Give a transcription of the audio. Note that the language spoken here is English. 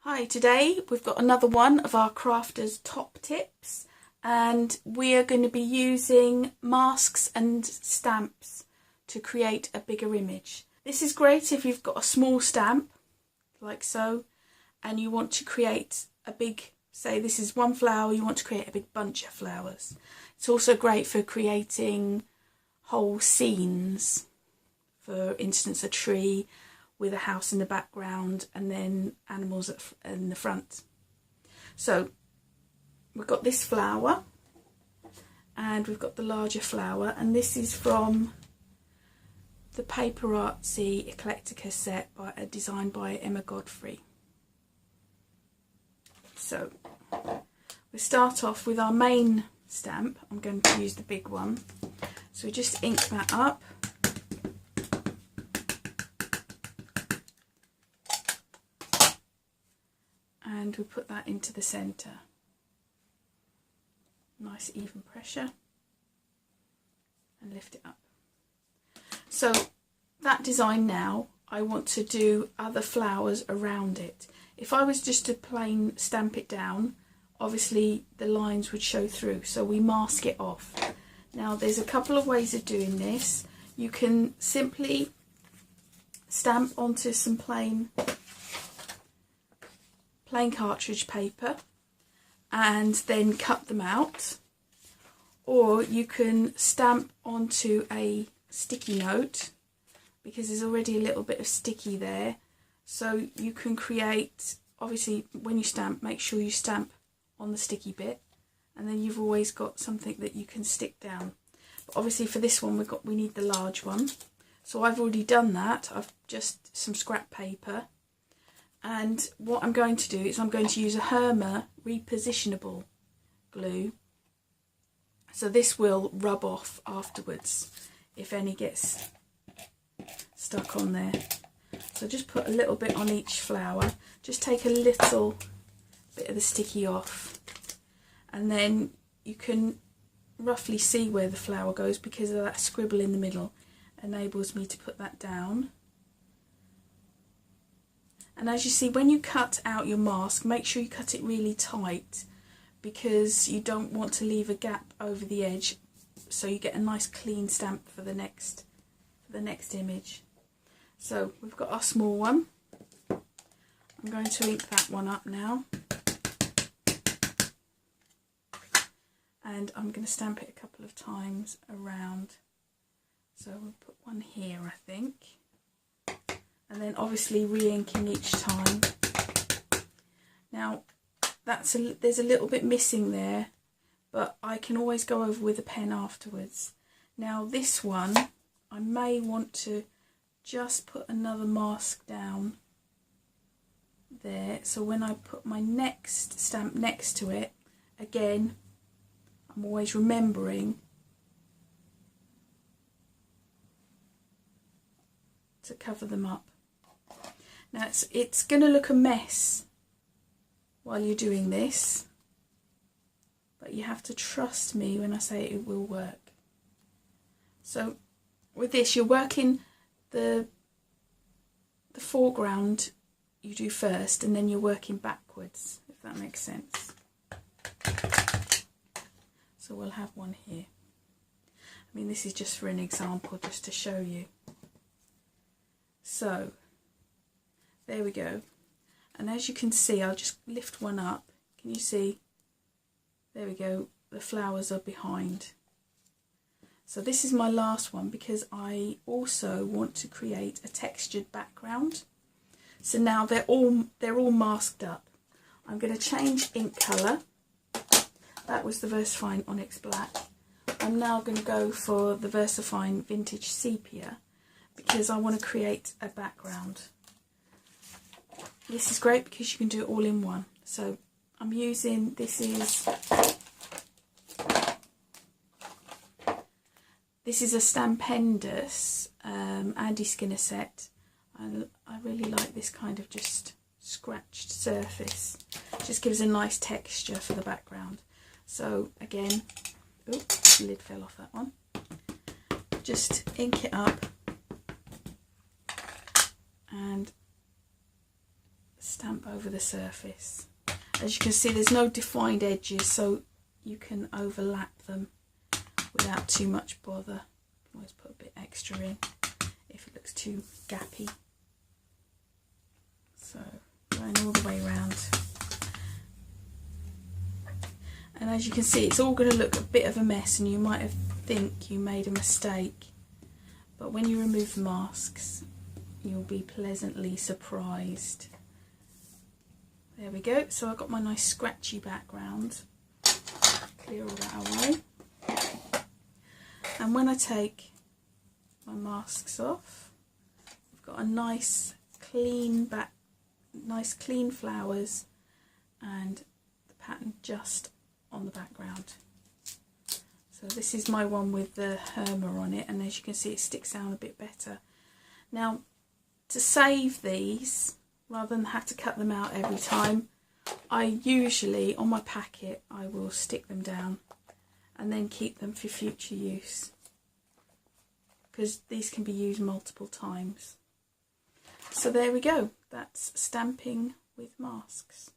Hi, today we've got another one of our crafters top tips, and we are going to be using masks and stamps to create a bigger image. This is great if you've got a small stamp like so and you want to create a big, say this is one flower, you want to create a big bunch of flowers. It's also great for creating whole scenes, for instance a tree with a house in the background and then animals in the front. So we've got this flower and we've got the larger flower, and this is from the Paper Artsy Eclectica set designed by Emma Godfrey. So we start off with our main stamp. I'm going to use the big one. So we just ink that up. And we put that into the centre. Nice even pressure. And lift it up. So that design now, I want to do other flowers around it. If I was just to plain stamp it down, obviously the lines would show through, so we mask it off. Now there's a couple of ways of doing this. You can simply stamp onto some plain cartridge paper and then cut them out, or you can stamp onto a sticky note because there's already a little bit of sticky there, so you can create, obviously when you stamp, make sure you stamp on the sticky bit and then you've always got something that you can stick down. But obviously for this one we need the large one, so I've already done that. I've just some scrap paper. And what I'm going to do is I'm going to use a Hermer repositionable glue. So this will rub off afterwards if any gets stuck on there. So just put a little bit on each flower. Just take a little bit of the sticky off. And then you can roughly see where the flower goes because of that scribble in the middle. Enables me to put that down. And as you see, when you cut out your mask, make sure you cut it really tight because you don't want to leave a gap over the edge, so you get a nice clean stamp for the next image. So we've got our small one. I'm going to ink that one up now. And I'm going to stamp it a couple of times around. So we'll put one here, I think. And then obviously re-inking each time. Now there's a little bit missing there, but I can always go over with a pen afterwards. Now this one, I may want to just put another mask down there, so when I put my next stamp next to it, again, I'm always remembering to cover them up. Now it's going to look a mess while you're doing this, but you have to trust me when I say it will work. So with this, you're working the foreground you do first, and then you're working backwards, if that makes sense. So we'll have one here. I mean, this is just for an example, just to show you. So there we go, and as you can see, I'll just lift one up. Can you see? There we go, the flowers are behind. So this is my last one because I also want to create a textured background. So now they're all masked up. I'm going to change ink colour. That was the VersaFine Onyx Black. I'm now going to go for the VersaFine Vintage Sepia because I want to create a background. This is great because you can do it all in one. So I'm using, this is a Stampendous Andy Skinner set. I really like this kind of just scratched surface. It just gives a nice texture for the background. So again, oops, the lid fell off that one. Just ink it up and stamp over the surface. As you can see, there's no defined edges, so you can overlap them without too much bother. You can always put a bit extra in if it looks too gappy. So going all the way around. And as you can see, it's all going to look a bit of a mess, and you might think you made a mistake. But when you remove the masks, you'll be pleasantly surprised. There we go. So I've got my nice scratchy background. Clear all that away. And when I take my masks off, I've got a nice clean back, nice clean flowers, and the pattern just on the background. So this is my one with the Herma on it, and as you can see, it sticks down a bit better. Now, to save these, rather than have to cut them out every time, I usually, on my packet, I will stick them down and then keep them for future use, because these can be used multiple times. So there we go, that's stamping with masks.